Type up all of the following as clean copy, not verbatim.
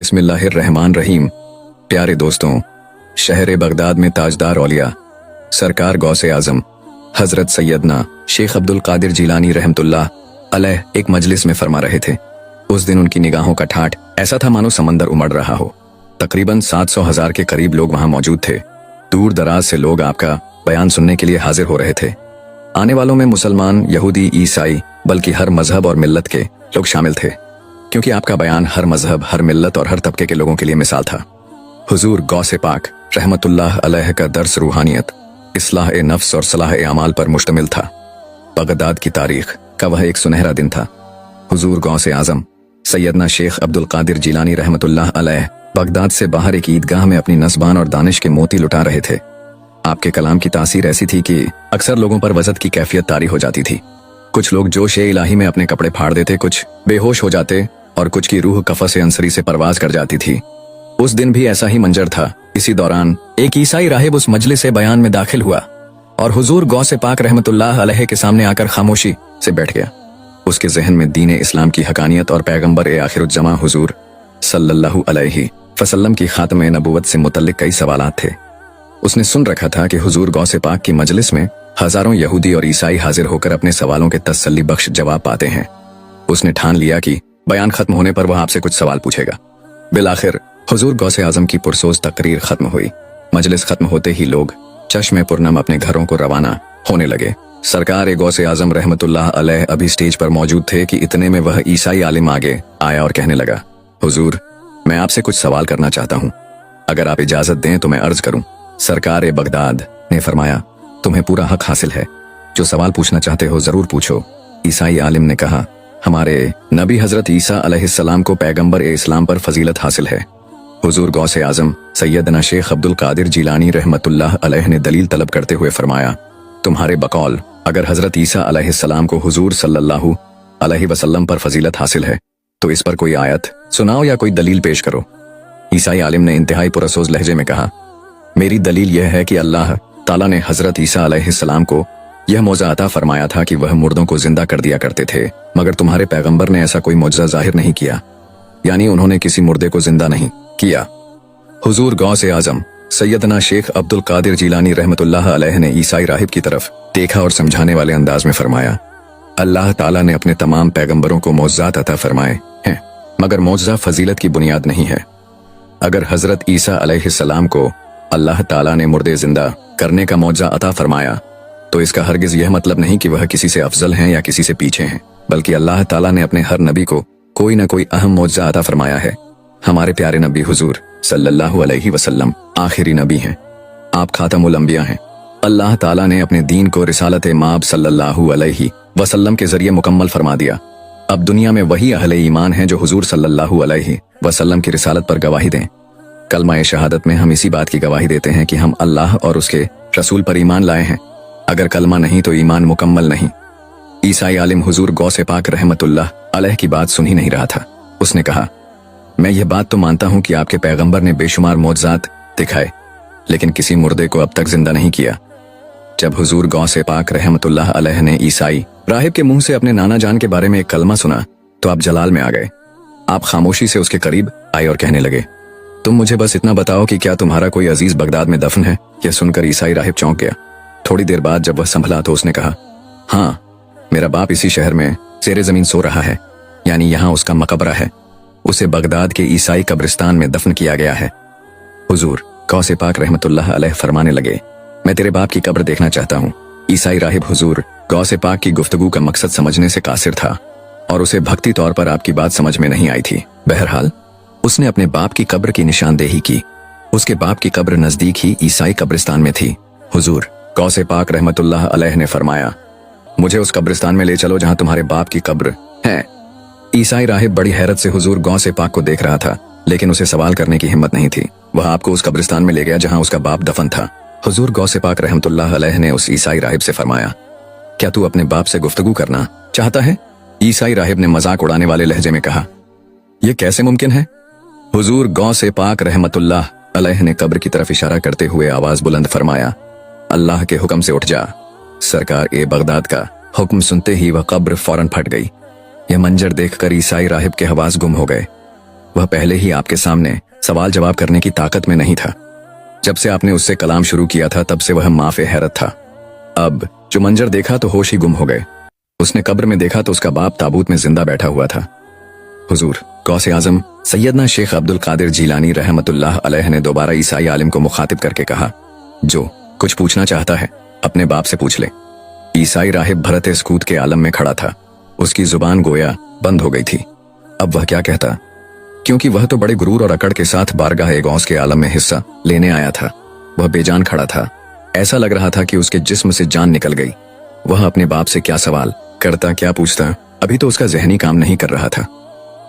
बिस्मिल्लाहिर्रहमानिर्रहीम। प्यारे दोस्तों, शहर बगदाद में ताजदार औलिया सरकार गौसे आजम हजरत सैयदना शेख अब्दुल कादिर जिलानी रहमतुल्लाह अलैह एक मजलिस में फरमा रहे थे। उस दिन उनकी निगाहों का ठाठ ऐसा था मानो समंदर उमड़ रहा हो। तकरीबन 700,000 के करीब लोग वहां मौजूद थे। दूर दराज से लोग आपका बयान सुनने के लिए हाजिर हो रहे थे। आने वालों में मुसलमान, यहूदी, ईसाई, बल्कि हर मजहब और मिल्लत के लोग शामिल थे, क्योंकि आपका बयान हर मजहब, हर मिल्लत और हर तबके के लोगों के लिए मिसाल था। हुजूर गौसे पाक रहमतुल्लाह अलैह का दर्स रूहानियत, इस्लाह ए नफ्स और सलाह ए अमाल पर मुश्तमिल था। बगदाद की तारीख का वह एक सुनहरा दिन था। हुजूर गौसे आजम सैयदना शेख अब्दुल कादिर जिलानी रहमतुल्लाह अलैह बगदाद से बाहर एक ईदगाह में अपनी नस्बान और दानिश के मोती लुटा रहे थे। आपके कलाम की तासीर ऐसी थी कि अक्सर लोगों पर वजद की कैफियत तारी हो जाती थी। कुछ लोग जोश ए इलाही में अपने कपड़े फाड़ देते, कुछ बेहोश हो जाते और कुछ की रूह कफस अंसरी से परवाज कर जाती थी। उस दिन भी ऐसा ही मंजर था। इसी दौरान एक ईसाई राहिब उस मजलिस बयान में दाखिल हुआ और हुजूर गौसे पाक रहमतुल्लाह अलैह के सामने आकर खामोशी से बैठ गया। उसके जहन में दीन इस्लाम की हकानियत और पैगंबर ए आखिरुज्जमा हुजूर सल्लल्लाहु अलैहि वसल्लम की खातमे नबुवत से मुतल्लिक कई सवालात थे। उसने सुन रखा था कि हुजूर गौसे पाक की मजलिस में हजारों यहूदी और ईसाई हाजिर होकर अपने सवालों के तसल्ली बख्श जवाब पाते हैं। उसने ठान लिया कि बयान खत्म होने पर वह आपसे कुछ सवाल पूछेगा। बिलाखिर हुजूर गौसे आजम की पुरसोज तकरीर खत्म हुई। मजलिस खत्म होते ही लोग चश्मे पुरनम अपने घरों को रवाना होने लगे। सरकार ए गौसे आजम रहमतुल्लाह अलैह अभी स्टेज पर मौजूद थे कि इतने में वह ईसाई आलिम आगे आया और कहने लगा, हुजूर, मैं आपसे कुछ सवाल करना चाहता हूँ, अगर आप इजाजत दें तो मैं अर्ज करूं। सरकार ए बगदाद ने फरमाया, तुम्हें पूरा हक हासिल है, जो सवाल पूछना चाहते हो जरूर पूछो। ईसाई आलिम ने कहा, हमारे नबी हजरत ईसा अलैहिस्सलाम को पैगंबर ए इस्लाम पर फजीलत हासिल है। हुजूर गौसे आजम सैयदना शेख अब्दुल कादिर जिलानी रहमतुल्लाह अलैह ने दलील तलब करते हुए फरमाया, तुम्हारे बकौल अगर हजरत ईसा अलैहिस्सलाम को हुजूर सल्लल्लाहु अलैहि वसल्लम पर फजीलत हासिल है तो इस पर कोई आयत सुनाओ या कोई दलील पेश करो। ईसाई आलिम ने इंतहाई पुरसोज लहजे में कहा, मेरी दलील यह है कि अल्लाह ताला ने हजरत ईसा अलैहिस्सलाम को यह मौजा अता फरमाया था कि वह मुर्दों को जिंदा कर दिया करते थे, मगर तुम्हारे पैगंबर ने ऐसा कोई मौजज़ा जाहिर नहीं किया, यानी उन्होंने किसी मुर्दे को जिंदा नहीं किया। हुजूर गौसे आजम सैयदना शेख अब्दुल कादिर जिलानी रहमतुल्लाह अलैह ने ईसाई राहिब की तरफ देखा और समझाने वाले अंदाज में फरमाया, अल्लाह ताला ने अपने तमाम पैगंबरों को मौजज़ात अता फरमाए हैं, मगर मौजज़ा फजीलत की बुनियाद नहीं है। अगर हजरत ईसा अलैहिस्सलाम को अल्लाह ताला ने मुर्दे जिंदा करने का मौजज़ा अता फरमाया तो इसका हरगिज यह मतलब नहीं कि वह किसी से अफजल हैं या किसी से पीछे हैं, बल्कि अल्लाह ताला ने अपने हर नबी को कोई न कोई अहम मौजज़ा अता फरमाया है। हमारे प्यारे नबी हुजूर सल्लल्लाहु अलैहि वसल्लम आखिरी नबी हैं, आप खातमुल अंबिया हैं। अल्लाह ताला ने अपने दीन को रिसालत माब सल्लल्लाहु अलैहि वसल्लम के जरिए मुकम्मल फरमा दिया। अब दुनिया में वही अहले ईमान हैं जो हुजूर सल्लल्लाहु अलैहि वसल्लम की रिसालत पर गवाही दें। कलमा शहादत में हम इसी बात की गवाही देते हैं कि हम अल्लाह और उसके रसूल पर ईमान लाए हैं। अगर कलमा नहीं तो ईमान मुकम्मल नहीं। ईसाई आलिम हुजूर गौसे पाक रहमतुल्लाह अलैह की बात सुन ही नहीं रहा था। उसने कहा, मैं यह बात तो मानता हूं कि आपके पैगंबर ने बेशुमार मौजज़ात दिखाए, लेकिन किसी मुर्दे को अब तक जिंदा नहीं किया। जब हुजूर गौसे पाक रहमतुल्लाह अलैह ने ईसाई राहिब के मुंह से अपने नाना जान के बारे में एक कलमा सुना तो आप जलाल में आ गए। आप खामोशी से उसके करीब आए और कहने लगे, तुम मुझे बस इतना बताओ कि क्या तुम्हारा कोई अजीज बगदाद में दफन है। यह सुनकर ईसाई राहिब चौंक गया। थोड़ी देर बाद जब वह संभला तो उसने कहा, हाँ, मेरा बाप इसी शहर में ज़ेरे जमीन सो रहा है, यानी यहाँ उसका मकबरा है। उसे बगदाद के ईसाई कब्रिस्तान में दफन किया गया है। हुजूर गौसे पाक रहमतुल्लाह अलैह फरमाने लगे, मैं तेरे बाप की कब्र देखना चाहता हूँ। ईसाई राहिब हुजूर गौसे पाक की गुफ्तगू का मकसद समझने से कासिर था और उसे भक्ति तौर पर आपकी बात समझ में नहीं आई थी। बहरहाल उसने अपने बाप की कब्र की निशानदेही की। उसके बाप की कब्र नजदीक ही ईसाई कब्रिस्तान में थी। हुजूर गौसे पाक रहमतुल्लाह अलैह ने फरमाया, मुझे उस कब्रिस्तान में ले चलो जहां तुम्हारे बाप की कब्र है। ईसाई राहिब बड़ी हैरत से हुजूर गौसे पाक को देख रहा था, लेकिन उसे सवाल करने की हिम्मत नहीं थी। वह आपको उस कब्रिस्तान में ले गया जहां उसका बाप दफन था। हुजूर गौसे पाक रहमतुल्लाह अलैह ने उस ईसाई राहिब से फरमाया, क्या तू अपने बाप से गुफ्तगू करना चाहता है? ईसाई राहिब ने मजाक उड़ाने वाले लहजे में कहा, यह कैसे मुमकिन है? हुजूर गौसे पाक रहमतुल्लाह अलैह ने कब्र की तरफ इशारा करते हुए आवाज बुलंद फरमाया, अल्लाह के हुक्म से उठ जा। सरकार ए बगदाद का हुक्म सुनते ही वह कब्र फौरन फट गई। यह मंजर देखकर ईसाई राहिब के हवास गुम हो गए। वह पहले ही आपके सामने सवाल जवाब करने की ताकत में नहीं था। जब से आपने उससे कलाम शुरू किया था तब से वह माफ़े हैरत था। अब जो मंजर देखा तो होश ही गुम हो गए। उसने कब्र में देखा तो उसका बाप ताबूत में जिंदा बैठा हुआ था। हुजूर गौसे आजम सैयदना शेख अब्दुल कादिर जीलानी रहमतुल्लाह अलैह ने दोबारा ईसाई आलिम को मुखातिब करके कहा, जो कुछ पूछना चाहता है अपने बाप से पूछ ले। ईसाई राहिब भरत सकूत के आलम में खड़ा था। उसकी जुबान गोया बंद हो गई थी। अब वह क्या कहता, क्योंकि वह तो बड़े गुरूर और अकड़ के साथ बारगाह गौस के आलम में हिस्सा लेने आया था। वह बेजान खड़ा था। ऐसा लग रहा था कि उसके जिस्म से जान निकल गई। वह अपने बाप से क्या सवाल करता, क्या पूछता, अभी तो उसका जहनी काम नहीं कर रहा था।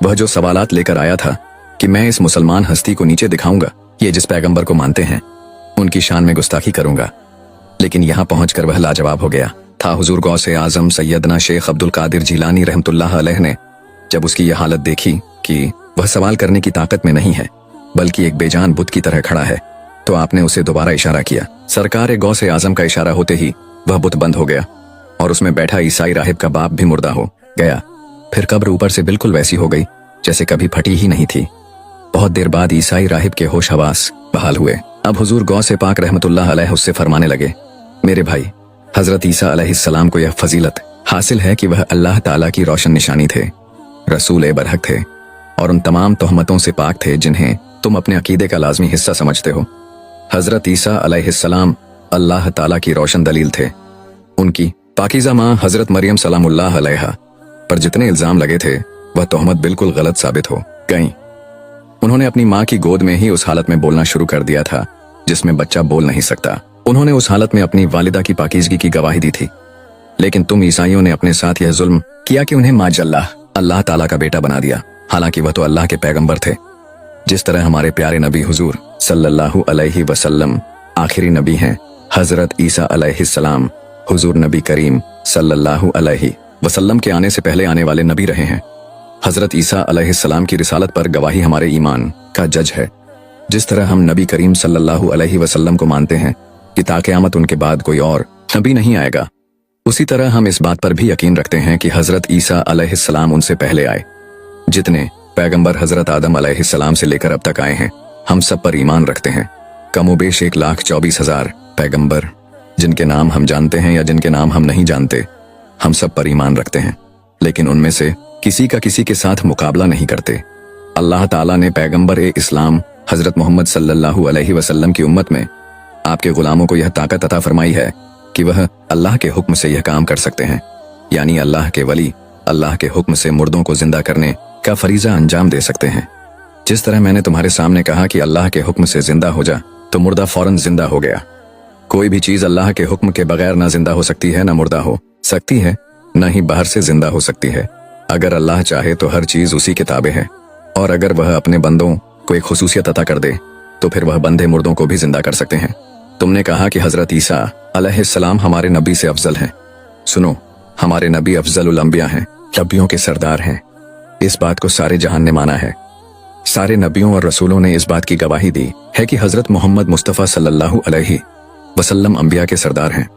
वह जो सवालात लेकर आया था कि मैं इस मुसलमान हस्ती को नीचे दिखाऊंगा, ये जिस पैगंबर को मानते हैं उनकी शान में गुस्ताखी करूंगा। लेकिन यहाँ पहुंचकर वह लाजवाब हो गया था। हुजूर गौसे आजम सैयदना शेख अब्दुल कादिर जीलानी रहमतुल्लाह अलैह ने जब उसकी यह हालत देखी कि वह सवाल करने की ताकत में नहीं है बल्कि एक बेजान बुत की तरह खड़ा है, तो आपने उसे दोबारा इशारा किया। सरकार गौसे आजम का इशारा होते ही वह बुत बंद हो गया और उसमें बैठा ईसाई राहिब का बाप भी मुर्दा हो गया। फिर कब्र ऊपर से बिल्कुल वैसी हो गई जैसे कभी फटी ही नहीं थी। बहुत देर बाद ईसाई राहिब के होश हवास बहाल हुए। अब हुजूर गौसे पाक रहमतुल्लाह अलैह उससे फरमाने लगे, मेरे भाई हजरत ईसा अलैहिस्सलाम को यह फजीलत हासिल है कि वह अल्लाह ताला की रोशन निशानी थे, रसूल बरहक थे और उन तमाम तोहमतों से पाक थे जिन्हें तुम अपने अकीदे का लाजमी हिस्सा समझते हो। हजरत ईसा अलैहिस्सलाम अल्लाह ताला की रोशन दलील थे। उनकी पाकीज़ा माँ हजरत मरियम सलामुल्लाह अलैहा पर जितने इल्जाम लगे थे वह तोहमत बिल्कुल गलत साबित हो गई। उन्होंने अपनी माँ की गोद में ही उस हालत में बोलना शुरू कर दिया था जिसमें बच्चा बोल नहीं सकता। उन्होंने उस हालत में अपनी वालिदा की पाकीज़गी की गवाही दी थी। लेकिन तुम ईसाइयों ने अपने साथ यह जुल्म किया कि उन्हें माजल्लाह अल्लाह ताला का बेटा बना दिया, हालांकि वह तो अल्लाह के पैगंबर थे। जिस तरह हमारे प्यारे नबी हुजूर सल्लल्लाहु अलैहि वसल्लम आखिरी नबी हैं, हजरत ईसा अलैहिस्सलाम हुजूर नबी करीम सल्लल्लाहु अलैहि वसल्लम के आने से पहले आने वाले नबी रहे हैं। हजरत ईसा अलैहिस्सलाम की रिसालत पर गवाही हमारे ईमान का जज है। जिस तरह हम नबी करीम सल्लल्लाहु अलैहि वसल्लम को मानते हैं कि ता क़यामत उनके बाद कोई और नबी नहीं आएगा, उसी तरह हम इस बात पर भी यकीन रखते हैं कि हजरत ईसा अलैहिस्सलाम उनसे पहले आए। जितने पैगंबर हजरत आदम अलैहिस्सलाम से लेकर अब तक आए हैं, हम सब पर ईमान रखते हैं। कमोबेश 1,24,000 पैगंबर, जिनके नाम हम जानते हैं या जिनके नाम हम नहीं जानते, हम सब पर ईमान रखते हैं। लेकिन उनमें से किसी का किसी के साथ मुकाबला नहीं करते। अल्लाह ताला ने पैगंबर इस्लाम हजरत मोहम्मद सल्लल्लाहु अलैहि वसल्लम की उम्मत में आपके गुलामों को यह ताकत अता फरमाई है कि वह अल्लाह के हुक्म से यह काम कर सकते हैं, यानी अल्लाह के वली अल्लाह के हुक्म से मुर्दों को जिंदा करने का फरीजा अंजाम दे सकते हैं। जिस तरह मैंने तुम्हारे सामने कहा कि अल्लाह के हुक्म से जिंदा हो जा, तो मुर्दा फौरन जिंदा हो गया। कोई भी चीज अल्लाह के हुक्म के बगैर ना जिंदा हो सकती है, ना मुर्दा हो सकती है, न ही बाहर से जिंदा हो सकती है। अगर अल्लाह चाहे तो हर चीज उसी के ताबे है, और अगर वह अपने बंदों को एक खुसूसियत अता कर दे तो फिर वह बंदे मुर्दों को भी जिंदा कर सकते हैं। तुमने कहा कि हजरत ईसा अलैहिस्सलाम हमारे नबी से अफजल हैं। सुनो, हमारे नबी अफजलुल अंबिया हैं, नबियों के सरदार हैं। इस बात को सारे जहान ने माना है। सारे नबियों और रसूलों ने इस बात की गवाही दी है कि हजरत मोहम्मद मुस्तफ़ा सल्लल्लाहु अलैहि वसल्लम अंबिया के सरदार हैं।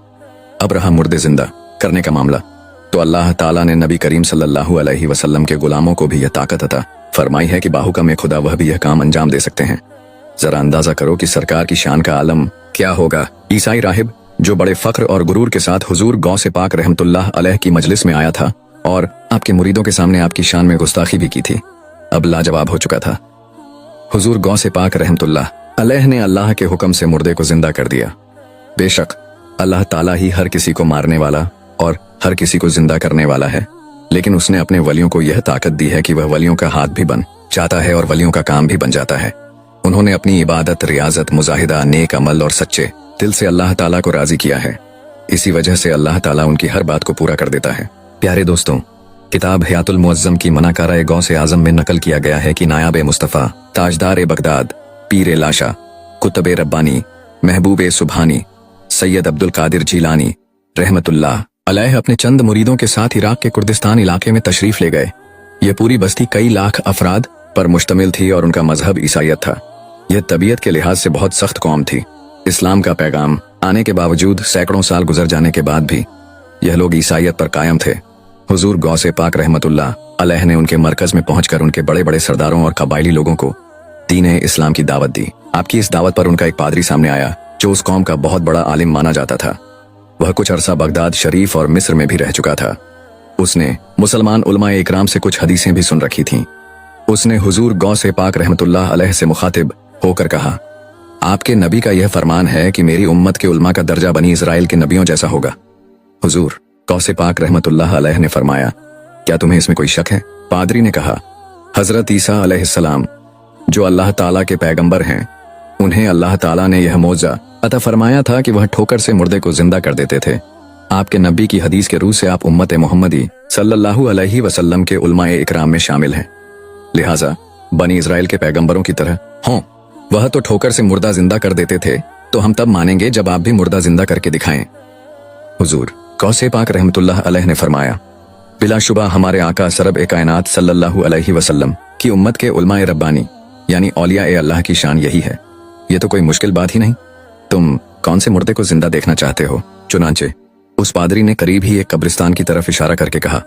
अब रहा मुर्दे जिंदा करने का मामला, तो अल्लाह ताला ने नबी करीम सल्लल्लाहु अलैहि वसल्लम के गुलामों को भी यह ताकत अता फरमाई है कि बाहुकम खुदा वह भी यह काम अंजाम दे सकते हैं। जरा अंदाजा करो कि सरकार की शान का आलम क्या होगा। ईसाई राहिब जो बड़े फख्र और गुरूर के साथ हुजूर गौसे पाक रहमतुल्लाह अलैह की मजलिस में आया था और आपके मुरीदों के सामने आपकी शान में गुस्ताखी भी की थी, अब लाजवाब हो चुका था। हुजूर गौसे पाक रहमतुल्लाह अलैह ने अल्लाह के हुक्म से मुर्दे को जिंदा कर दिया। बेशक अल्लाह ताला ही हर किसी को मारने वाला और हर किसी को जिंदा करने वाला है, लेकिन उसने अपने वलियों को यह ताकत दी है कि वह वलियों का हाथ भी बन जाता है और वलियों का काम भी बन जाता है। उन्होंने अपनी इबादत, रियाजत, मुजाहिदा, नेक अमल और सच्चे दिल से अल्लाह ताला को राजी किया है। इसी वजह से अल्लाह ताला उनकी हर बात को पूरा कर देता है। प्यारे दोस्तों, किताब हयातुल मुअज्जम की मनाकारा गौसे आजम में नकल किया गया है कि नायाब मुस्तफ़ा, ताजदार बगदाद, पीर लाशा, कुतुब रब्बानी, महबूब सुबहानी, सैयद अब्दुल कादिर जीलानी रहमतुल्लाह अलैह अपने चंद मुरीदों के साथ इराक के कुर्दिस्तान इलाके में तशरीफ ले गए। यह पूरी बस्ती कई लाख अफराद पर मुश्तमिल थी और उनका मजहब ईसाइयत था। यह तबीयत के लिहाज से बहुत सख्त कौम थी। इस्लाम का पैगाम आने के बावजूद सैकड़ों साल गुजर जाने के बाद भी यह लोग ईसाइयत पर कायम थे। हुजूर गौसे पाक रहमतुल्लाह अलैह ने उनके मरकज में पहुंचकर उनके बड़े बड़े सरदारों और कबायली लोगों को दीन इस्लाम की दावत दी। आपकी इस दावत पर उनका एक पादरी सामने आया जो उस कौम का बहुत बड़ा आलिम माना जाता था। वह कुछ अरसा बगदाद शरीफ और मिस्र में भी रह चुका था। उसने मुसलमान उलमाए इकराम से कुछ हदीसें भी सुन रखी थीं। उसने हुजूर गौसे पाक रहमतुल्लाह अलैह से मुखातिब होकर कहा, आपके नबी का यह फरमान है कि मेरी उम्मत के उलमा का दर्जा बनी इजराइल के नबियों जैसा होगा। हुजूर गौसे पाक रहमतुल्लाह अलैह ने फरमाया, क्या तुम्हें इसमें कोई शक है? पादरी ने कहा, हजरत ईसा अलैहिस्सलाम जो अल्लाह ताला के पैगंबर हैं, उन्हें अल्लाह ताला ने यह मौजा अता फरमाया था कि वह ठोकर से मुर्दे को जिंदा कर देते थे। आपके नबी की हदीस के रूह से आप उम्मत मोहम्मदी सल्लल्लाहु अलैहि वसल्लम के उलमाए इकराम में शामिल हैं। लिहाजा बनी इजराइल के पैगंबरों की तरह हों। वह तो ठोकर से मुर्दा जिंदा कर देते थे, तो हम तब मानेंगे जब आप भी मुर्दा जिंदा करके दिखाएं। हुजूर गौसे पाक रहमतुल्लाह अलैह ने फरमाया, बिलाशुबा हमारे आका सरब कायनात सल्लल्लाहु अलैहि वसल्लम की उम्मत के उलमाए रब्बानी यानी औलिया अल्लाह की शान यही है। ये तो कोई मुश्किल बात ही नहीं। तुम कौन से मुर्दे को जिंदा देखना चाहते हो? चुनांचे उस पादरी ने करीब ही एक कब्रिस्तान की तरफ इशारा करके कहा,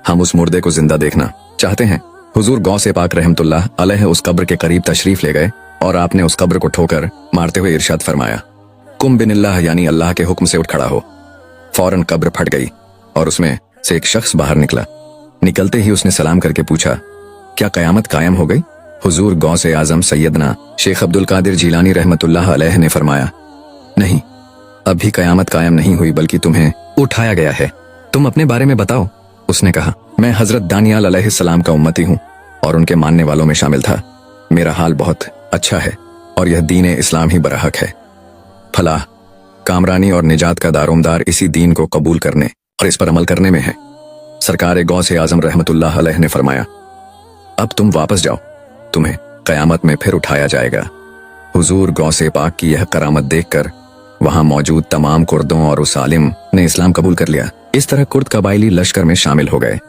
हम उस मुर्दे को जिंदा देखना चाहते हैं। हुजूर गौसे पाक रहमतुल्लाह अलैह उस कब्र के करीब तशरीफ ले गए और आपने उस कब्र को ठोकर मारते हुए इरशाद फरमाया, कुम बिनिल्लाह यानी अल्लाह के हुक्म से उठ खड़ा हो। फौरन कब्र फट गई और उसमें से एक शख्स बाहर निकला। निकलते ही उसने सलाम करके पूछा, क्या कयामत कायम हो गई? हुजूर गौसे आजम सैयदना शेख अब्दुल कादिर जीलानी रहमतुल्लाह अलैह ने फरमाया, नहीं, अभी कयामत कायम नहीं हुई बल्कि तुम्हें उठाया गया है। तुम अपने बारे में बताओ। उसने कहा, मैं हजरत दानियाल अलैहिस्सलाम का उम्मती हूँ और उनके मानने वालों में शामिल था। मेरा हाल बहुत अच्छा है और यह दीन इस्लाम ही बरहक है। फलाह, कामरानी और निजात का दारोमदार इसी दीन को कबूल करने और इस पर अमल करने में है। सरकार गौसे आजम रहमतुल्लाह अलैह ने फरमाया, अब तुम वापस जाओ, तुम्हें कयामत में फिर उठाया जाएगा। हुजूर गौसे पाक की यह करामत देखकर वहां मौजूद तमाम कुर्दों और उस आलिम ने इस्लाम कबूल कर लिया। इस तरह कुर्द कबायली लश्कर में शामिल हो गए।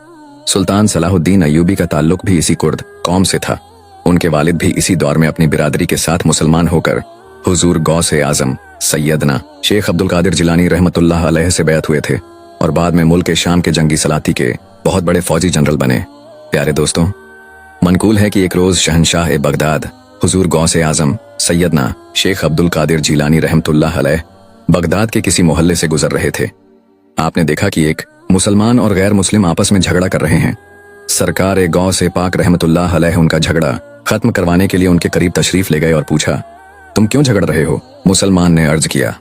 सुल्तान सलाहुद्दीन अयूबी का ताल्लुक भी इसी कुर्द कौम से था। उनके वालिद भी इसी दौर में अपनी बिरादरी के साथ मुसलमान होकर हुजूर गौसे आजम सैयदना शेख अब्दुल कादिर जिलानी रहमतुल्लाह अलैह से बैत हुए थे और बाद में मुल्क शाम के जंगी सलाती के बहुत बड़े फौजी जनरल बने। प्यारे दोस्तों, मनकूल है कि एक रोज शहनशाह बगदाद हुजूर गौसे आजम सैयदना शेख अब्दुल कादिर जीलानी रहमतुल्लाह अलैह बगदाद के किसी मोहल्ले से गुजर रहे थे। आपने देखा कि एक मुसलमान और गैर मुस्लिम आपस में झगड़ा कर रहे हैं। सरकार गौसे पाक रहमतुल्लाह अलैह उनका झगड़ा खत्म करवाने के लिए उनके करीब तशरीफ ले गए और पूछा, तुम क्यों झगड़ रहे हो? मुसलमान ने अर्ज किया,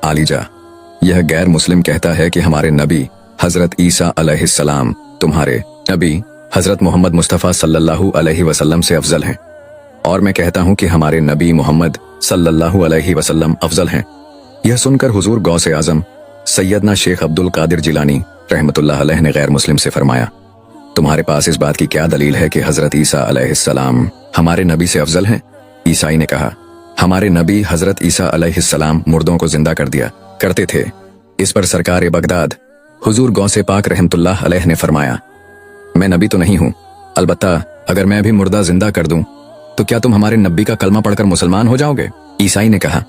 आलीजा, यह गैर मुस्लिम कहता है कि हमारे नबी हजरत ईसा अलैहिस्सलाम तुम्हारे नबी हजरत मोहम्मद मुस्तफ़ा सल्लल्लाहु अलैहि वसल्लम से अफजल हैं और मैं कहता हूं कि हमारे नबी मोहम्मद सल्लल्लाहु अलैहि वसल्लम अफजल हैं। यह सुनकर हुजूर गौसे आजम सैयदना शेख अब्दुल कादिर जिलानी रहमतुल्लाह अलैह ने गैर मुस्लिम से फरमाया, तुम्हारे पास इस बात की क्या दलील है कि हजरत ईसा अलैहिस्सलाम हमारे नबी से अफजल हैं? ईसाई ने कहा, हमारे नबी हजरत ईसा अलैहिस्सलाम मुर्दों को जिंदा कर दिया करते थे। इस पर सरकार बगदाद हुजूर गौसे पाक रहमतुल्लाह अलैह ने फरमाया, मैं नबी तो नहीं हूं, अलबत्ता अगर मैं भी मुर्दा जिंदा कर दूं तो क्या तुम हमारे नबी का कलमा पढ़कर मुसलमान हो जाओगे? ईसाई ने कहा,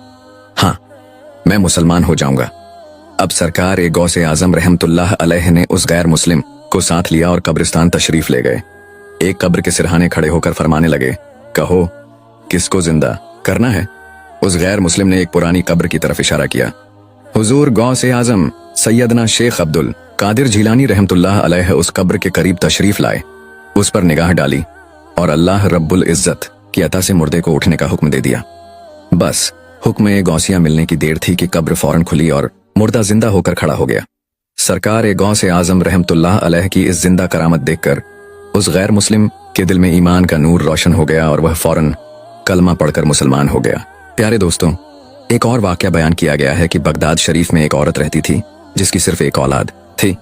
हाँ, मैं मुसलमान हो जाऊंगा। अब सरकार गौसे आजम रहमतुल्लाह अलैह ने उस गैर मुस्लिम को साथ लिया और कब्रिस्तान तशरीफ ले गए। एक कब्र के सिरहाने खड़े होकर फरमाने लगे, कहो किसको जिंदा करना है? उस गैर मुस्लिम ने एक पुरानी कब्र की तरफ इशारा किया। हुजूर गौसे आजम सैयदना शेख अब्दुल कादिर जिलानी रहमतुल्लाह अलैह उस कब्र के करीब तशरीफ लाए, उस पर निगाह डाली और अल्लाह रब्बुल इज्जत की अता से मुर्दे को उठने का हुक्म दे दिया। बस हुक्म गौसिया मिलने की देर थी कि कब्र फौरन खुली और मुर्दा जिंदा होकर खड़ा हो गया। सरकार गौसे आजम रहमतुल्लाह अलैह की इस जिंदा करामत देखकर उस गैर मुस्लिम के दिल में ईमान का नूर रोशन हो गया और वह फौरन कलमा पढ़कर मुसलमान हो गया। प्यारे दोस्तों, एक और वाकया बयान किया गया है कि बगदाद शरीफ में एक औरत रहती थी जिसकी सिर्फ एक औलाद थी।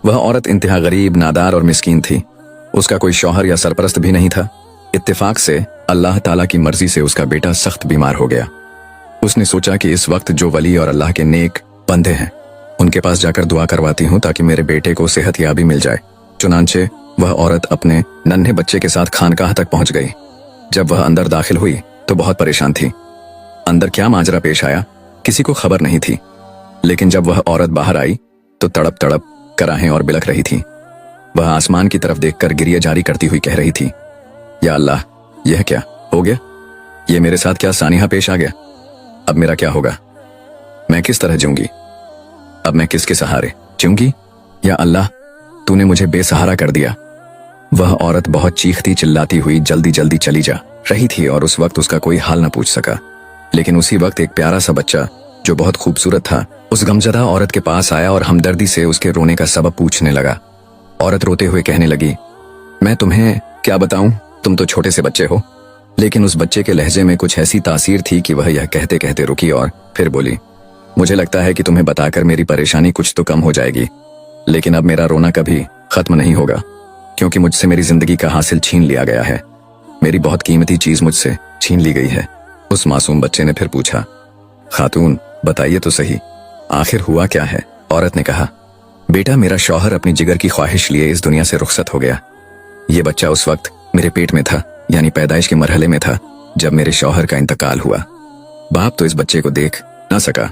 वह औरत इंतहा गरीब, नादार और मिस्कीन थी। उसका कोई शौहर या सरपरस्त भी नहीं था। इत्तेफाक से अल्लाह ताला की मर्जी से उसका बेटा सख्त बीमार हो गया। उसने सोचा कि इस वक्त जो वली और अल्लाह के नेक बंदे हैं उनके पास जाकर दुआ करवाती हूँ ताकि मेरे बेटे को सेहत याबी मिल जाए। चुनांचे वह औरत अपने नन्हे बच्चे के साथ खानकाह तक पहुंच गई। जब वह अंदर दाखिल हुई तो बहुत परेशान थी। अंदर क्या माजरा पेश आया किसी को खबर नहीं थी, लेकिन जब वह औरत बाहर आई तो तड़प तड़प कराहें और बिलख रही थी। वह आसमान की तरफ देखकर गिरिया जारी करती हुई कह रही थी, या अल्लाह, यह क्या हो गया? ये मेरे साथ क्या सानिहा पेश आ गया? अब मेरा क्या होगा? मैं किस तरह जीऊंगी? अब मैं किसके सहारे जीऊंगी? या अल्लाह, तूने मुझे बेसहारा कर दिया। वह औरत बहुत चीखती चिल्लाती हुई जल्दी जल्दी चली जा रही थी और उस वक्त उसका कोई हाल न पूछ सका। लेकिन उसी वक्त एक प्यारा सा बच्चा जो बहुत खूबसूरत था उस गमजदा औरत के पास आया और हमदर्दी से उसके रोने का सबब पूछने लगा। औरत रोते हुए कहने लगी, मैं तुम्हें क्या बताऊं, तुम तो छोटे से बच्चे हो। लेकिन उस बच्चे के लहजे में कुछ ऐसी तासीर थी कि वह यह कहते कहते रुकी और फिर बोली, मुझे लगता है कि तुम्हें बताकर मेरी परेशानी कुछ तो कम हो जाएगी, लेकिन अब मेरा रोना कभी खत्म नहीं होगा, क्योंकि मुझसे मेरी जिंदगी का हासिल छीन लिया गया है। मेरी बहुत कीमती चीज मुझसे छीन ली गई है। उस मासूम बच्चे ने फिर पूछा, खातून बताइए तो सही, आखिर हुआ क्या है? औरत ने कहा, बेटा, मेरा शौहर अपनी जिगर की ख्वाहिश लिए इस दुनिया से रुखसत हो गया। ये बच्चा उस वक्त मेरे पेट में था, यानी पैदाइश के मरहले में था, जब मेरे शौहर का इंतकाल हुआ। बाप तो इस बच्चे को देख ना सका।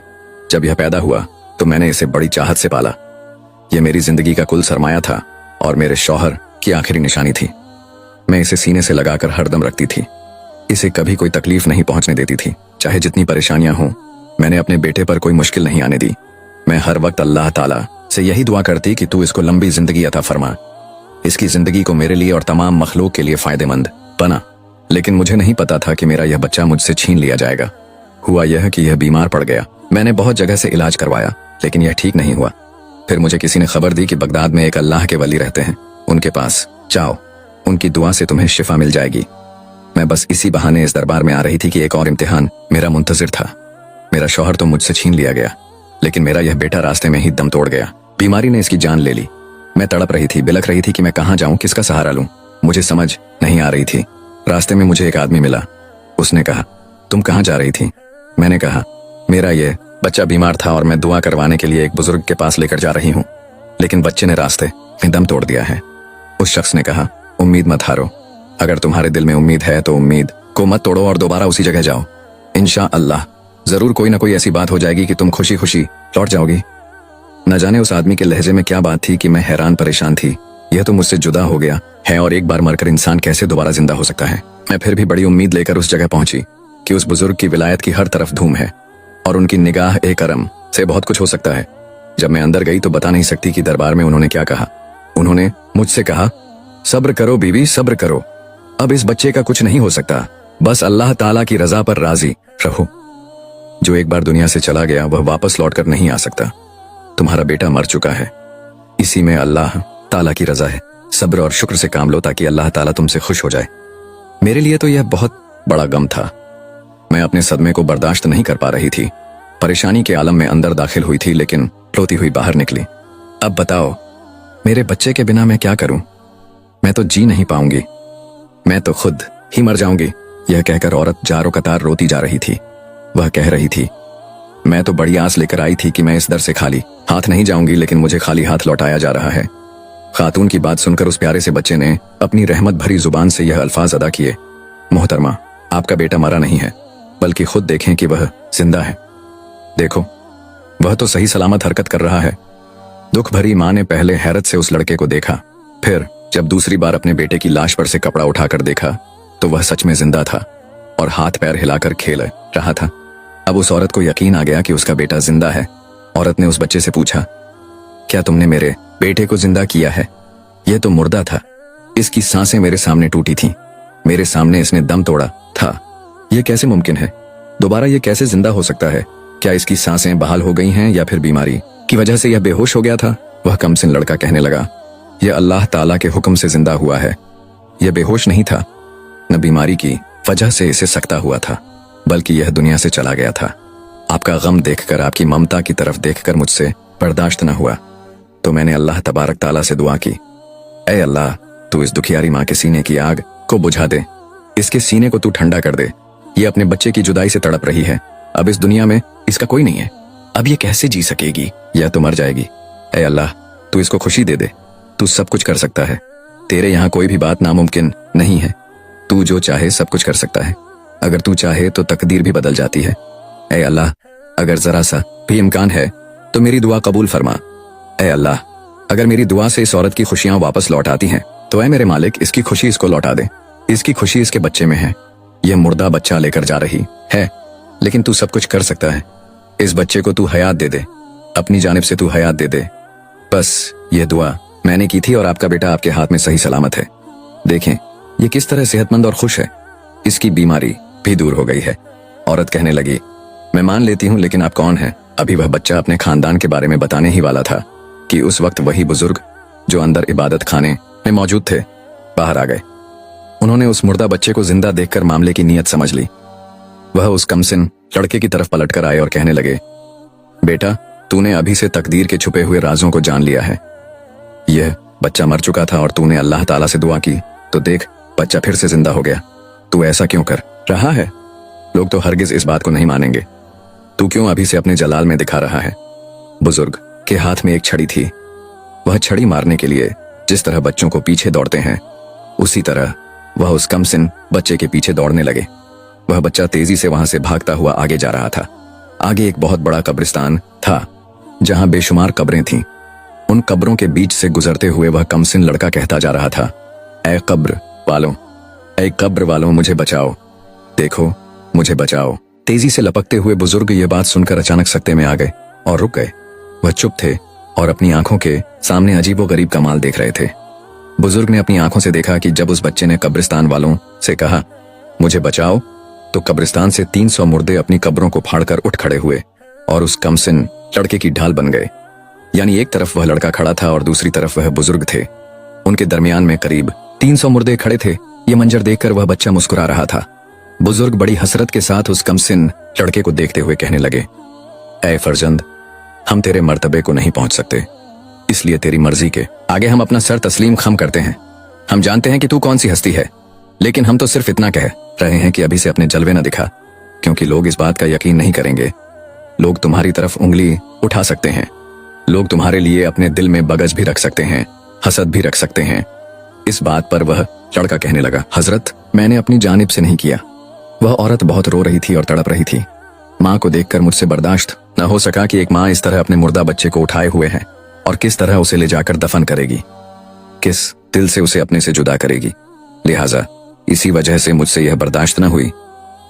जब यह पैदा हुआ तो मैंने इसे बड़ी चाहत से पाला। यह मेरी जिंदगी का कुल सरमाया था और मेरे शौहर की आखिरी निशानी थी। मैं इसे सीने से लगाकर हरदम रखती थी। इसे कभी कोई तकलीफ नहीं पहुंचने देती थी, चाहे जितनी परेशानियां हों। मैंने अपने बेटे पर कोई मुश्किल नहीं आने दी। मैं हर वक्त अल्लाह ताला से यही दुआ करती कि तू इसको लंबी जिंदगी अता फरमा, इसकी जिंदगी को मेरे लिए और तमाम मखलूक के लिए फायदेमंद बना। लेकिन मुझे नहीं पता था कि मेरा यह बच्चा मुझसे छीन लिया जाएगा। हुआ यह कि यह बीमार पड़ गया। मैंने बहुत जगह से इलाज करवाया, लेकिन यह ठीक नहीं हुआ। फिर मुझे किसी ने खबर दी कि बगदाद में एक अल्लाह के वली रहते हैं, उनके पास जाओ, उनकी दुआ से तुम्हें शिफा मिल जाएगी। मैं बस इसी बहाने इस दरबार में आ रही थी कि एक और इम्तिहान मेरा मुंतजिर था। मेरा शौहर तो मुझसे छीन लिया गया, लेकिन मेरा यह बेटा रास्ते में ही दम तोड़ गया। बीमारी ने इसकी जान ले ली। मैं तड़प रही थी, बिलख रही थी कि मैं कहाँ जाऊं, किसका सहारा लूं। मुझे समझ नहीं आ रही थी। रास्ते में मुझे एक आदमी मिला। उसने कहा, तुम कहाँ जा रही थी? मैंने कहा, मेरा ये बच्चा बीमार था और मैं दुआ करवाने के लिए एक बुजुर्ग के पास लेकर जा रही हूँ, लेकिन बच्चे ने रास्ते में दम तोड़ दिया है। उस शख्स ने कहा, उम्मीद मत हारो। अगर तुम्हारे दिल में उम्मीद है तो उम्मीद को मत तोड़ो और दोबारा उसी जगह जाओ। इंशाअल्लाह जरूर कोई ना कोई ऐसी बात हो जाएगी कि तुम खुशी खुशी लौट जाओगी। न जाने उस आदमी के लहजे में क्या बात थी कि मैं हैरान परेशान थी। यह तो मुझसे जुदा हो गया है और एक बार मरकर इंसान कैसे दोबारा जिंदा हो सकता है। मैं फिर भी बड़ी उम्मीद लेकर उस जगह पहुंची कि उस बुजुर्ग की विलायत की हर तरफ धूम है और उनकी निगाह ए करम से बहुत कुछ हो सकता है। जब मैं अंदर गई तो बता नहीं सकती कि दरबार में उन्होंने क्या कहा। उन्होंने मुझसे कहा, सब्र करो बीवी, सब्र करो। अब इस बच्चे का कुछ नहीं हो सकता, बस अल्लाह ताला की रजा पर राजी रहो। जो एक बार दुनिया से चला गया वह वापस लौटकर नहीं आ सकता। तुम्हारा बेटा मर चुका है, इसी में अल्लाह ताला की रजा है। सब्र और शुक्र से काम लो ताकि अल्लाह ताला तुमसे खुश हो जाए। मेरे लिए तो यह बहुत बड़ा गम था। मैं अपने सदमे को बर्दाश्त नहीं कर पा रही थी। परेशानी के आलम में अंदर दाखिल हुई थी, लेकिन रोती हुई बाहर निकली। अब बताओ, मेरे बच्चे के बिना मैं क्या करूं? मैं तो जी नहीं पाऊंगी, मैं तो खुद ही मर जाऊंगी। यह कहकर औरत जारो कतार रोती जा रही थी। वह कह रही थी, मैं तो बड़ी आस लेकर आई थी कि मैं इस दर से खाली हाथ नहीं जाऊंगी, लेकिन मुझे खाली हाथ लौटाया जा रहा है। खातून की बात सुनकर उस प्यारे से बच्चे ने अपनी रहमत भरी जुबान से यह अल्फाज अदा किए, मोहतरमा, आपका बेटा मरा नहीं है, बल्कि खुद देखें कि वह जिंदा है। देखो, वह तो सही सलामत हरकत कर रहा है। दुख भरी माँ ने पहले हैरत से उस लड़के को देखा, फिर जब दूसरी बार अपने बेटे की लाश पर से कपड़ा उठाकर देखा तो वह सच में जिंदा था और हाथ पैर हिलाकर खेल रहा था। अब उस औरत को यकीन आ गया कि उसका बेटा जिंदा है। औरत ने उस बच्चे से पूछा, क्या तुमने मेरे बेटे को जिंदा किया है? यह तो मुर्दा था, इसकी सांसें मेरे सामने टूटी थीं, मेरे सामने इसने दम तोड़ा था। यह कैसे मुमकिन है? दोबारा यह कैसे जिंदा हो सकता है? क्या इसकी सांसें बहाल हो गई हैं या फिर बीमारी की वजह से यह बेहोश हो गया था? वह कमसिन लड़का कहने लगा, यह अल्लाह ताला के हुक्म से जिंदा हुआ है। यह बेहोश नहीं था, न बीमारी की वजह से इसे सकता हुआ था, बल्कि यह दुनिया से चला गया था। आपका गम देखकर, आपकी ममता की तरफ देखकर मुझसे बर्दाश्त न हुआ, तो मैंने अल्लाह तबारक ताला से दुआ की, ऐ अल्लाह, तू इस दुखियारी माँ के सीने की आग को बुझा दे, इसके सीने को तू ठंडा कर दे। ये अपने बच्चे की जुदाई से तड़प रही है। अब इस दुनिया में इसका कोई नहीं है, अब ये कैसे जी सकेगी? या तो मर जाएगी। ऐ अल्लाह, तू इसको खुशी दे दे, तू सब कुछ कर सकता है, तेरे यहाँ कोई भी बात नामुमकिन नहीं है। तू जो चाहे सब कुछ कर सकता है, अगर तू चाहे तो तकदीर भी बदल जाती है। ऐ अल्लाह, अगर जरा सा भी इम्कान है तो मेरी दुआ कबूल फरमा। ऐ अल्लाह, अगर मेरी दुआ से इस औरत की खुशियां वापस लौट आती हैं तो ऐ मेरे मालिक इसकी खुशी इसको लौटा दे। इसकी खुशी इसके बच्चे में है। यह मुर्दा बच्चा लेकर जा रही है, लेकिन तू सब कुछ कर सकता है। इस बच्चे को तू हयात दे दे, अपनी जानिब से तू हयात दे दे। बस ये दुआ मैंने की थी और आपका बेटा आपके हाथ में सही सलामत है। देखें ये किस तरह सेहतमंद और खुश है। इसकी बीमारी भी दूर हो गई है। औरत कहने लगी, मैं मान लेती हूँ, लेकिन आप कौन हैं? अभी वह बच्चा अपने खानदान के बारे में बताने ही वाला था कि उस वक्त वही बुजुर्ग जो अंदर इबादत खाने में मौजूद थे बाहर आ गए। उन्होंने उस मुर्दा बच्चे को जिंदा देखकर मामले की नीयत समझ ली। वह उस कमसिन लड़के की तरफ पलटकर आए और कहने लगे, बेटा तूने अभी से तकदीर के छुपे हुए राजों को जान लिया है। यह बच्चा मर चुका था और तूने अल्लाह ताला से दुआ की तो देख बच्चा फिर से जिंदा हो गया। तू ऐसा क्यों कर रहा है? लोग तो हरगिज इस बात को नहीं मानेंगे। तू क्यों अभी से अपने जलाल में दिखा रहा है? बुजुर्ग के हाथ में एक छड़ी थी। वह छड़ी मारने के लिए जिस तरह बच्चों को पीछे दौड़ते हैं उसी तरह वह उस कमसिन बच्चे के पीछे दौड़ने लगे। वह बच्चा तेजी से वहां से भागता हुआ आगे जा रहा था। आगे एक बहुत बड़ा कब्रिस्तान था जहां बेशुमार कब्रें थीं। उन कब्रों के बीच से गुजरते हुए वह कमसिन लड़का कहता जा रहा था, ऐ कब्र वालों, ऐ कब्र वालों, मुझे बचाओ, देखो मुझे बचाओ। तेजी से लपकते हुए बुजुर्ग ये बात सुनकर अचानक सकते में आ गए और रुक गए। वह चुप थे और अपनी आंखों के सामने अजीबो गरीब कमाल देख रहे थे। बुजुर्ग ने अपनी आंखों से देखा कि जब उस बच्चे ने कब्रिस्तान वालों से कहा, मुझे बचाओ, तो कब्रिस्तान से 300 मुर्दे अपनी कब्रों को फाड़कर उठ खड़े हुए और उस कमसिन लड़के की ढाल बन गए। यानी एक तरफ वह लड़का खड़ा था और दूसरी तरफ वह बुजुर्ग थे। उनके दरमियान में करीब 300 मुर्दे खड़े थे। ये मंजर देखकर वह बच्चा मुस्कुरा रहा था। बुजुर्ग बड़ी हसरत के साथ उस कमसिन लड़के को देखते हुए कहने लगे, ऐ फर्जंद, हम तेरे मर्तबे को नहीं पहुंच सकते, इसलिए तेरी मर्जी के आगे हम अपना सर तस्लीम खम करते हैं। हम जानते हैं कि तू कौन सी हस्ती है, लेकिन हम तो सिर्फ इतना कह रहे हैं कि अभी से अपने जलवे न दिखा, क्योंकि लोग इस बात का यकीन नहीं करेंगे। लोग तुम्हारी तरफ उंगली उठा सकते हैं। लोग तुम्हारे लिए अपने दिल में बगज भी रख सकते हैं, हसद भी रख सकते हैं। इस बात पर वह लड़का कहने लगा, हजरत, मैंने अपनी जानिब से नहीं किया। वह औरत बहुत रो रही थी और तड़प रही थी। माँ को देखकर मुझसे बर्दाश्त न हो सका कि एक माँ इस तरह अपने मुर्दा बच्चे को उठाए हुए है और किस तरह उसे ले जाकर दफन करेगी, किस दिल से उसे अपने से जुदा करेगी। लिहाजा इसी वजह से मुझसे यह बर्दाश्त न हुई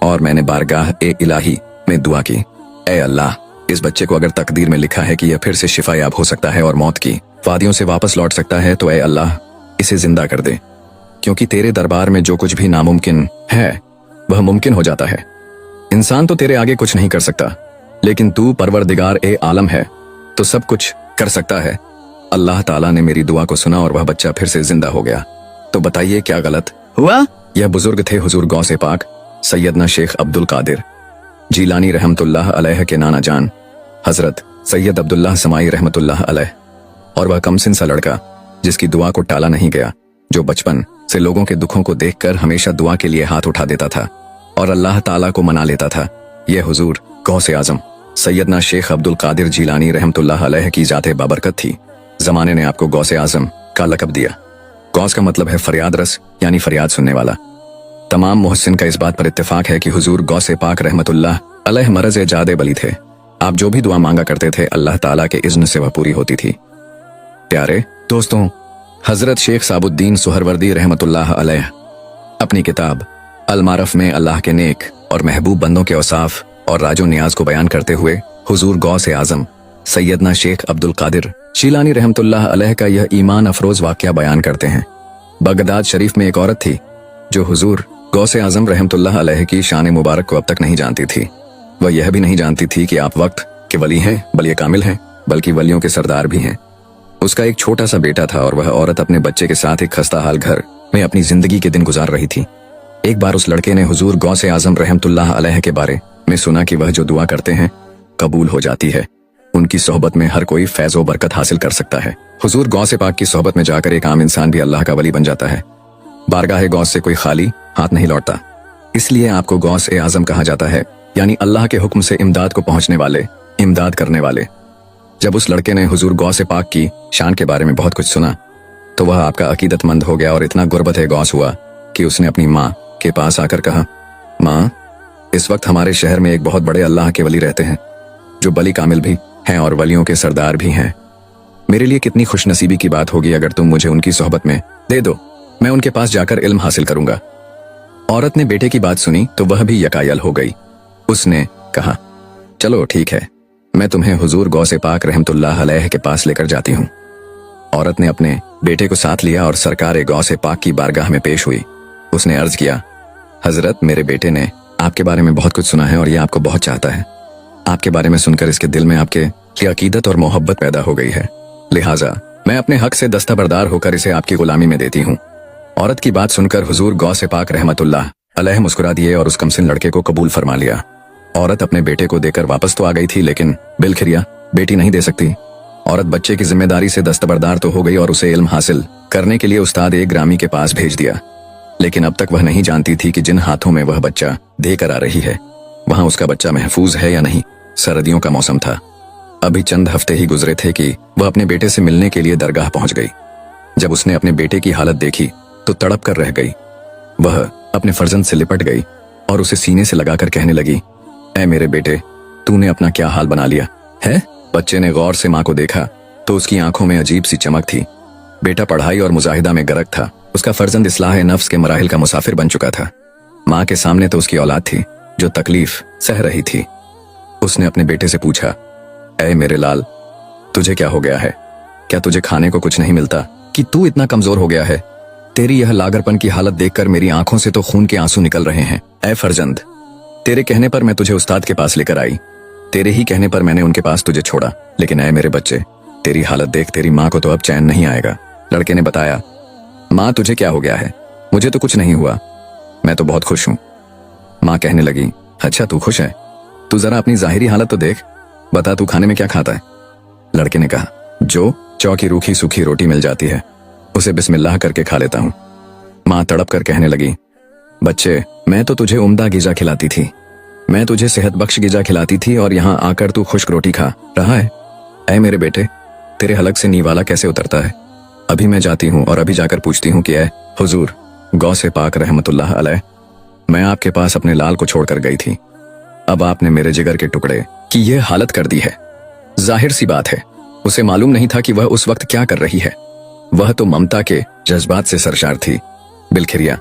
और मैंने बारगाह ए इलाही में दुआ की, ऐ अल्लाह, इस बच्चे को अगर तकदीर में लिखा है कि यह फिर से शिफायाब हो सकता है और मौत की वादियों से वापस लौट सकता है, तो ऐ अल्लाह इसे जिंदा कर दे, क्योंकि तेरे दरबार में जो कुछ भी नामुमकिन है वह मुमकिन हो जाता है। इंसान तो तेरे आगे कुछ नहीं कर सकता, लेकिन तू परवरदिगार ए आलम है तो सब कुछ कर सकता है। अल्लाह ताला ने मेरी दुआ को सुना और वह बच्चा फिर से जिंदा हो गया। तो बताइए क्या गलत हुआ? यह बुजुर्ग थे हुजूर गौसे पाक सैयदना शेख अब्दुल कादिर जीलानी रहमतुल्लाह अलैह के नाना जान हजरत सैयद अब्दुल्लाह समाई रहमतुल्लाह अलैह, और वह कमसिन सा लड़का जिसकी दुआ को टाला नहीं गया, जो बचपन से लोगों के दुखों को देखकर हमेशा दुआ के लिए हाथ उठा देता था और अल्लाह ताला को मना लेता था। यह हुजूर गौसे आजम सैयदना शेख अब्दुल कादिर जीलानी रहमतुल्लाह अलैह की जाते बाबरकत थी। जमाने ने आपको गौसे आजम का लकब दिया। गौस का मतलब है फरियाद रस, यानी फरियाद सुनने वाला। तमाम मुहस्सिन का इस बात पर इत्तेफाक है कि हुजूर गौसे पाक रहमतुल्लाह अलैह मरज़ जादे बली थे। आप जो भी दुआ मांगा करते थे अल्लाह ताला के इज़्न से वह पूरी होती थी। प्यारे दोस्तों, हजरत शेख साबुद्दीन सुहरवर्दी रहमतुल्लाह अलैह अपनी किताब अल मारफ में अल्लाह के नेक और महबूब बंदों के औसाफ और राजो नियाज को बयान करते हुए हुजूर गौसे आजम सैयदना शेख अब्दुल कादिर शीलानी रहमतुल्लाह अलैह का यह ईमान अफरोज वाकया बयान करते हैं। बगदाद शरीफ में एक औरत थी जो हुजूर गौसे आजम रहमतुल्लाह अलैह की शान मुबारक को अब तक नहीं जानती थी। वह यह भी नहीं जानती थी कि आप वक्त के वली हैं, बलिए कामिल हैं, बल्कि वलियों के सरदार भी हैं। उसका एक छोटा सा बेटा था और वह औरत अपने बच्चे के साथ एक खस्ता हाल घर में अपनी जिंदगी के दिन गुजार रही थी। एक बार उस लड़के ने हुजूर गौसे आजम रहमतुल्लाह अलैह के बारे में सुना कि वह जो दुआ करते हैं कबूल हो जाती है। उनकी सोहबत में हर कोई फैज़ो बरकत हासिल कर सकता है। हुजूर गौसे पाक की सोहबत में जाकर एक आम इंसान भी अल्लाह का वली बन जाता है। बारगाह गौस से कोई खाली हाथ नहीं लौटता, इसलिए आपको गौस ए आजम कहा जाता है, यानी अल्लाह के हुक्म से इमदाद को पहुंचने वाले, इमदाद करने वाले। जब उस लड़के ने हुजूर गौसे पाक की शान के बारे में बहुत कुछ सुना तो वह आपका अकीदतमंद हो गया और इतना गुर्बत है गौस हुआ कि उसने अपनी माँ के पास आकर कहा, माँ, इस वक्त हमारे शहर में एक बहुत बड़े अल्लाह के वली रहते हैं जो बली कामिल भी हैं और वलियों के सरदार भी हैं। मेरे लिए कितनी खुशनसीबी की बात होगी अगर तुम मुझे उनकी सोहबत में दे दो। मैं उनके पास जाकर इल्म हासिल करूंगा। औरत ने बेटे की बात सुनी तो वह भी यकायल हो गई। उसने कहा, चलो ठीक है, मैं तुम्हें हुजूर गौसे पाक रहमतुल्लाह अलैह के पास लेकर जाती हूँ। औरत ने अपने बेटे को साथ लिया और सरकार गौसे पाक की बारगाह में पेश हुई। उसने अर्ज किया, हजरत, मेरे बेटे ने आपके बारे में बहुत कुछ सुना है और ये आपको बहुत चाहता है। आपके बारे में सुनकर इसके दिल में आपके लिए अकीदत और मोहब्बत पैदा हो गई है, लिहाजा मैं अपने हक से दस्तबरदार होकर इसे आपकी गुलामी में देती हूँ। औरत की बात सुनकर हुजूर गौसे पाक रहमतुल्लाह अलैह मुस्कुरा दिए और उस कमसिन लड़के को कबूल फरमा लिया। औरत अपने बेटे को देकर वापस तो आ गई थी, लेकिन बिलखिरिया बेटी नहीं दे सकती। औरत बच्चे की जिम्मेदारी से दस्तबरदार तो हो गई और उसे इल्म हासिल करने के लिए उस्ताद एक ग्रामी के पास भेज दिया, लेकिन अब तक वह नहीं जानती थी कि जिन हाथों में वह बच्चा देकर आ रही है वहां उसका बच्चा महफूज है या नहीं। सर्दियों का मौसम था। अभी चंद हफ्ते ही गुजरे थे कि वह अपने बेटे से मिलने के लिए दरगाह पहुंच गई। जब उसने अपने बेटे की हालत देखी तो तड़प कर रह गई। वह अपने फर्जंद से लिपट गई और उसे सीने से लगाकर कहने लगी, ऐ मेरे बेटे, तूने अपना क्या हाल बना लिया है। बच्चे ने गौर से माँ को देखा तो उसकी आंखों में अजीब सी चमक थी। बेटा पढ़ाई और मुजाहिदा में गरक था। उसका फर्जंद इस्लाह नफ्स के मराहिल का मुसाफिर बन चुका था। माँ के सामने तो उसकी औलाद थी जो तकलीफ सह रही थी। उसने अपने बेटे से पूछा, ऐ मेरे लाल, तुझे क्या हो गया है? क्या तुझे खाने को कुछ नहीं मिलता कि तू इतना कमजोर हो गया है? तेरी यह लागरपन की हालत देखकर मेरी आंखों से तो खून के आंसू निकल रहे हैं। ऐ फर्जंद, तेरे कहने पर मैं तुझे उस्ताद के पास लेकर आई, तेरे ही कहने पर मैंने उनके पास तुझे छोड़ा, लेकिन ऐ मेरे बच्चे, तेरी हालत देख तेरी माँ को तो अब चैन नहीं आएगा। लड़के ने बताया, माँ तुझे क्या हो गया है? मुझे तो कुछ नहीं हुआ, मैं तो बहुत खुश हूँ। माँ कहने लगी, अच्छा तू खुश है? तू जरा अपनी जाहिरी हालत तो देख, बता तू खाने में क्या खाता है? लड़के ने कहा, जो चौकी रूखी सूखी रोटी मिल जाती है उसे बिस्मिल्लाह करके खा लेता हूँ। माँ तड़प कर कहने लगी, बच्चे, मैं तो तुझे उम्दा गिजा खिलाती थी, मैं तुझे सेहत बख्श गिजा खिलाती थी और यहाँ आकर तू खुश्क रोटी खा रहा है। ऐ मेरे बेटे, तेरे हलक से नीवाला कैसे उतरता है? अभी मैं जाती हूँ और अभी जाकर पूछती हूँ कि ऐ हुजूर गौसे पाक रहमतुल्लाह अलैह, मैं आपके पास अपने लाल को छोड़कर गई थी, अब आपने मेरे जिगर के टुकड़े की यह हालत कर दी है। जाहिर सी बात है उसे मालूम नहीं था कि वह उस वक्त क्या कर रही है। वह तो ममता के जज्बात से सरशार थी। बिलखिरिया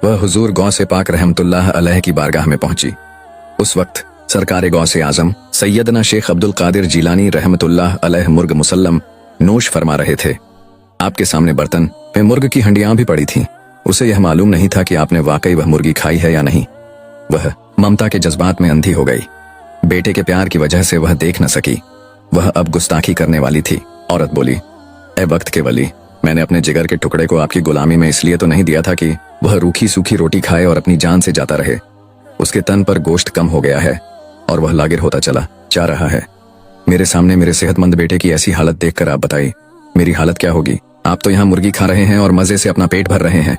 वह हुजूर गौसे पाक रहमतुल्लाह अलैह की बारगाह में पहुंची। उस वक्त सरकार गौसे आजम सैयदना शेख अब्दुल कादिर जिलानी रहमतुल्लाह अलैह मुर्ग मुसल्लम नोश फरमा रहे थे। आपके सामने बर्तन में मुर्ग की हंडियां भी पड़ी थीं। उसे यह मालूम नहीं था कि आपने वाकई वह मुर्गी खाई है या नहीं। वह ममता के जज्बात में अंधी हो गई। बेटे के प्यार की वजह से वह देख न सकी। वह अब गुस्ताखी करने वाली थी। औरत बोली, ए वक्त के वली, मैंने अपने जिगर के टुकड़े को आपकी गुलामी में इसलिए तो नहीं दिया था कि वह रूखी सूखी रोटी खाए और अपनी जान से जाता रहे। उसके तन पर गोश्त कम हो गया है और वह लागिर होता चला जा रहा है। मेरे सामने मेरे सेहतमंद बेटे की ऐसी हालत देखकर आप बताइए मेरी हालत क्या होगी। आप तो यहाँ मुर्गी खा रहे हैं और मजे से अपना पेट भर रहे हैं,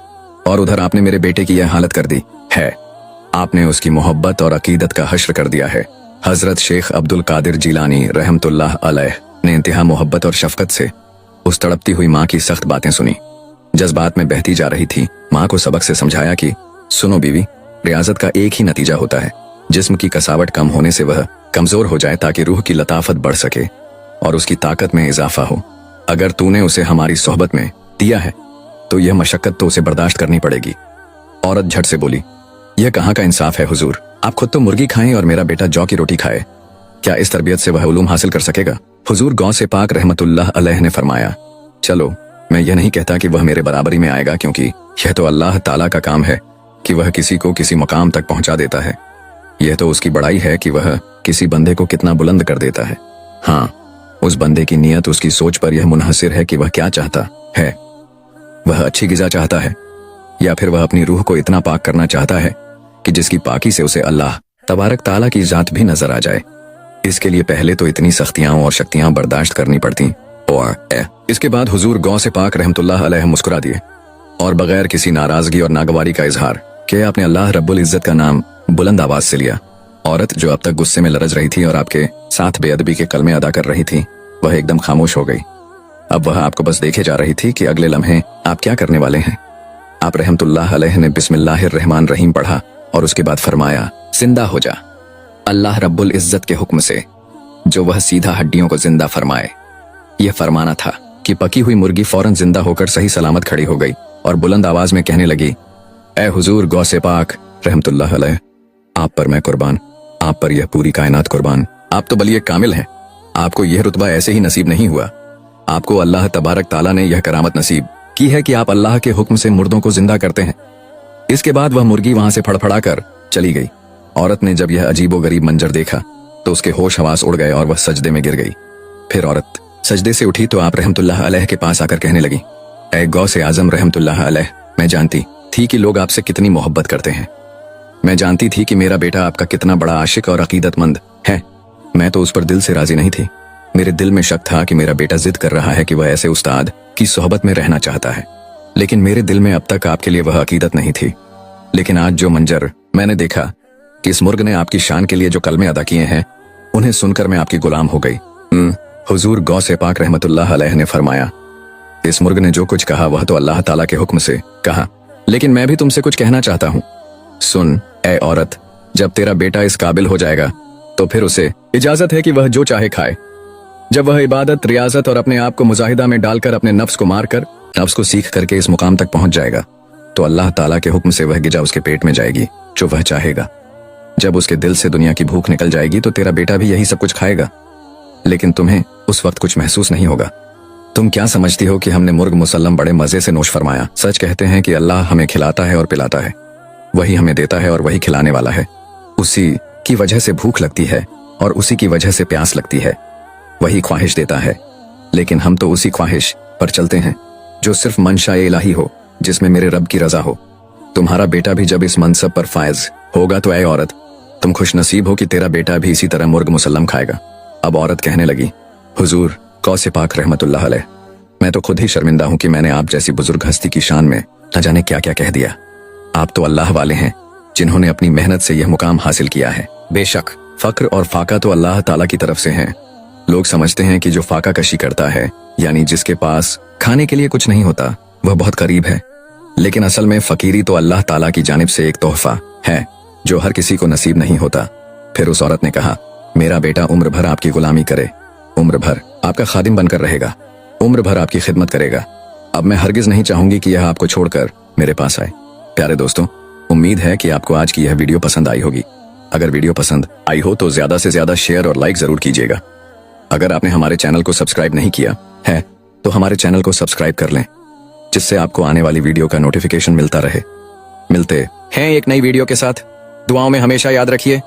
और उधर आपने मेरे बेटे की यह हालत कर दी है। आपने उसकी मोहब्बत और अकीदत का हश्र कर दिया है। हजरत शेख अब्दुल कादिर जिलानी रहमतुल्लाह अलैह ने इंतहा मोहब्बत और शफकत से उस तड़पती हुई माँ की सख्त बातें सुनी। जज्बात में बहती जा रही थी माँ को सबक से समझाया कि सुनो बीवी, रियाजत का एक ही नतीजा होता है, जिस्म की कसावट कम होने से वह कमजोर हो जाए ताकि रूह की लताफत बढ़ सके और उसकी ताकत में इजाफा हो। अगर तूने उसे हमारी सोहबत में दिया है तो यह मशक्कत तो उसे बर्दाश्त करनी पड़ेगी। औरत झट से बोली, यह कहाँ का इंसाफ है हुजूर? आप खुद तो मुर्गी खाएं और मेरा बेटा जौ की रोटी खाए। क्या इस तरबियत से वह उलूम हासिल कर सकेगा? हुजूर गौसे पाक रहमतुल्लाह अलैह ने फरमाया, चलो मैं यह नहीं कहता कि वह मेरे बराबरी में आएगा, क्योंकि यह तो अल्लाह ताला का काम है कि वह किसी को किसी मकाम तक पहुंचा देता है। यह तो उसकी बड़ाई है कि वह किसी बंदे को कितना बुलंद कर देता है। हाँ, उस बंदे की नीयत उसकी सोच पर यह मुनहसिर है कि वह क्या चाहता है। वह अच्छी गिज़ा चाहता है या फिर वह अपनी रूह को इतना पाक करना चाहता है कि जिसकी पाकी से उसे अल्लाह तबारक ताला की जात भी नजर आ जाए। इसके लिए पहले तो इतनी सख्तियां और शक्तियां बर्दाश्त करनी पड़ती। और इसके बाद हुजूर गौसे पाक रहमतुल्लाह अलैह मुस्कुरा दिए और बगैर किसी नाराजगी और नागवारी का इजहार कि आपने अल्लाह रब्बुल इज्जत का नाम बुलंद आवाज से लिया। औरत जो अब तक गुस्से में लरज रही थी और आपके साथ बेअदबी के कलमे अदा कर रही थी, वह एकदम खामोश हो गई। अब वह आपको बस देखे जा रही थी कि अगले लम्हे आप क्या करने वाले हैं। आप रहमतुल्लाह अलैह ने बिस्मिल्लाहिर रहमान रहीम पढ़ा और उसके बाद फरमाया, जिंदा हो जा अल्लाह रब्बुल इज्जत के हुक्म से, जो वह सीधा हड्डियों को जिंदा फरमाए। यह फरमाना था कि पकी हुई मुर्गी फौरन जिंदा होकर सही सलामत खड़ी हो गई और बुलंद आवाज में कहने लगी, ए हुजूर गौसे पाक रहमतुल्लाह अलैह, आप पर मैं कुर्बान, आप पर यह पूरी कायनात कुर्बान। आप तो बलिए कामिल हैं, आपको यह रुतबा ऐसे ही नसीब नहीं हुआ। आपको अल्लाह तबारक ताला ने यह करामत नसीब की है कि आप अल्लाह के हुक्म से मुर्दों को जिंदा करते हैं। इसके बाद वह मुर्गी वहां से फड़फड़ा कर चली गई। औरत ने जब यह अजीबो गरीब मंजर देखा तो उसके होश हवास उड़ गए और वह सजदे में गिर गई। फिर औरत सजदे से उठी तो आप रहमतुल्लाह अलैह के पास आकर कहने लगी, ए गौसे आजम रहमतुल्लाह अलैह, मैं जानती थी कि लोग आपसे कितनी मोहब्बत करते हैं। मैं जानती थी कि मेरा बेटा आपका कितना बड़ा आशिक और अकीदतमंद है। मैं तो उस पर दिल से राजी नहीं थी। मेरे दिल में शक था कि मेरा बेटा जिद कर रहा है कि वह ऐसे उस्ताद की सोहबत में रहना चाहता है, लेकिन मेरे दिल में अब तक आपके लिए वह अकीदत नहीं थी। लेकिन आज जो मंजर मैंने देखा कि इस मुर्ग ने आपकी शान के लिए जो कलमे अदा किए हैं, उन्हें सुनकर मैं आपकी गुलाम हो गई। हुजूर गौसे पाक रहमतुल्लाह अलैह ने फरमाया, इस मुर्ग ने जो कुछ कहा वह तो अल्लाह ताला के हुक्म से कहा, लेकिन मैं भी तुमसे कुछ कहना चाहता हूँ। सुन ए औरत, जब तेरा बेटा इस काबिल हो जाएगा तो फिर उसे इजाजत है कि वह जो चाहे खाए। जब वह इबादत, रियाजत और अपने आप को मुजाहिदा में डालकर अपने नफ्स को मारकर, नफ्स को सीख करके इस मुकाम तक पहुंच जाएगा तो अल्लाह ताला के हुक्म से वह गिजा उसके पेट में जाएगी जो वह चाहेगा। जब उसके दिल से दुनिया की भूख निकल जाएगी तो तेरा बेटा भी यही सब कुछ खाएगा, लेकिन तुम्हें उस वक्त कुछ महसूस नहीं होगा। तुम क्या समझती हो कि हमने मुर्ग मुसल्लम बड़े मजे से नोश फरमाया। सच कहते हैं कि अल्लाह हमें खिलाता है और पिलाता है, वही हमें देता है और वही खिलाने वाला है। उसी की वजह से भूख लगती है और उसी की वजह से प्यास लगती है। वही ख्वाहिश देता है, लेकिन हम तो उसी ख्वाहिश पर चलते हैं जो सिर्फ मंशा-ए इलाही हो, जिसमें मेरे रब की रजा हो। तुम्हारा बेटा भी जब इस मनसब पर फायज होगा तो ऐ औरत, तुम खुश नसीब हो कि तेरा बेटा भी इसी तरह मुर्ग मुसल्लम खाएगा। अब औरत कहने लगी, हुजूर गौसे पाक रहमतुल्लाह अलैह, मैं तो खुद ही शर्मिंदा हूं कि मैंने आप जैसी बुजुर्ग हस्ती की शान में न जाने क्या क्या कह दिया। आप तो अल्लाह वाले हैं जिन्होंने अपनी मेहनत से यह मुकाम हासिल किया है। बेशक फक्र और फाका तो अल्लाह ताला की तरफ से हैं। लोग समझते हैं कि जो फाका कशी करता है, यानी जिसके पास खाने के लिए कुछ नहीं होता, वह बहुत करीब है, लेकिन असल में फकीरी तो अल्लाह ताला की जानिब से एक तोहफा है जो हर किसी को नसीब नहीं होता। फिर उस औरत ने कहा, मेरा बेटा उम्र भर आपकी गुलामी करे, उम्र भर आपका खादिम बनकर रहेगा, उम्र भर आपकी खिदमत करेगा। अब मैं हरगिज नहीं चाहूंगी कि यह आपको छोड़कर मेरे पास आए। प्यारे दोस्तों, उम्मीद है कि आपको आज की यह वीडियो पसंद आई होगी। अगर वीडियो पसंद आई हो तो ज्यादा से ज्यादा शेयर और लाइक जरूर कीजिएगा। अगर आपने हमारे चैनल को सब्सक्राइब नहीं किया है तो हमारे चैनल को सब्सक्राइब कर लें, जिससे आपको आने वाली वीडियो का नोटिफिकेशन मिलता रहे। मिलते हैं एक नई वीडियो के साथ। दुआओं में हमेशा याद रखिए।